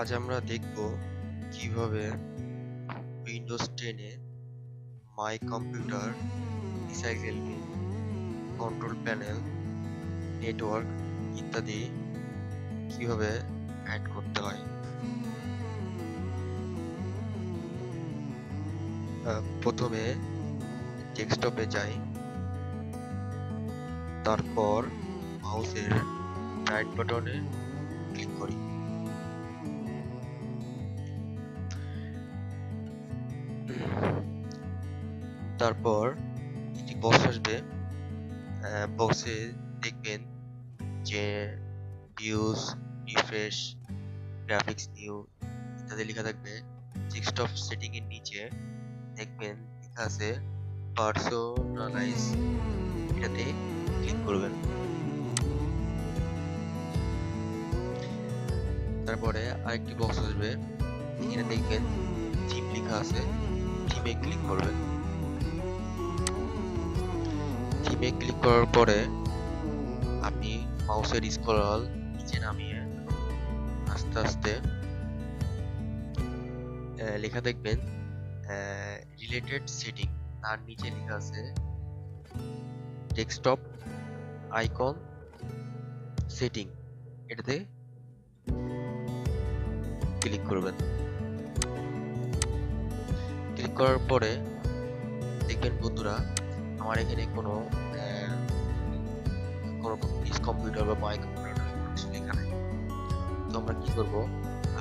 আজ আমরা দেখব কিভাবে উইন্ডোজ 10 এ my computer, recycle bin, control panel, network ইত্যাদি কিভাবে অ্যাড করতে হয়। প্রথমে ডেস্কটপে যাই, তারপর মাউসের রাইট বাটনে ক্লিক করি। তারপর একটি বক্স আসবে, বক্সে দেখবেন যে ভিউজ, রিফ্রেশ, গ্রাফিক্স নিউ ইত্যাদি লেখা থাকবে। ডেস্কটপ সেটিং এর নিচে দেখবেন লেখা আছে পার্সোনালাইজ, এটাতে ক্লিক করবেন। তারপরে আরেকটি বক্স আসবে, এখানে দেখবেন থিম লেখা আছে, থিমে ক্লিক করবেন। থিমে ক্লিক করার পরে আপনি মাউসের স্ক্রল নিচে নামিয়ে আস্তে আস্তে লেখা দেখবেন রিলেটেড সেটিং, তার নিচে লেখা আছে ডেস্কটপ আইকন সেটিং, এটাতে ক্লিক করবেন। ক্লিক করার পরে দেখবেন বন্ধুরা, আমার এখানে কোনো কম্পিউটার বা মাই কম্পিউটার কিছু লেখা নেই। তো আমরা কি করব,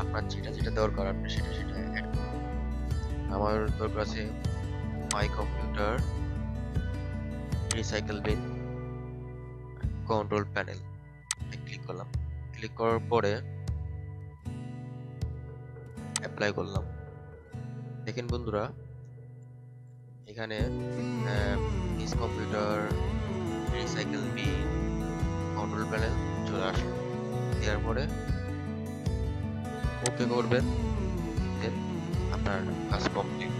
আপনার যেটা দরকার আপনি সেটা অ্যাড করুন। আমার দরকার আছে my computer, recycle bin, control panel, click করলাম। ক্লিক করার পরে অ্যাপ্লাই করলাম। দেখেন বন্ধুরা, এখানে this computer, recycle bin, control panel চলে আসলো। দেওয়ার পরে ওকে করবেন, দেন আপনার কাজ কমপ্লিট।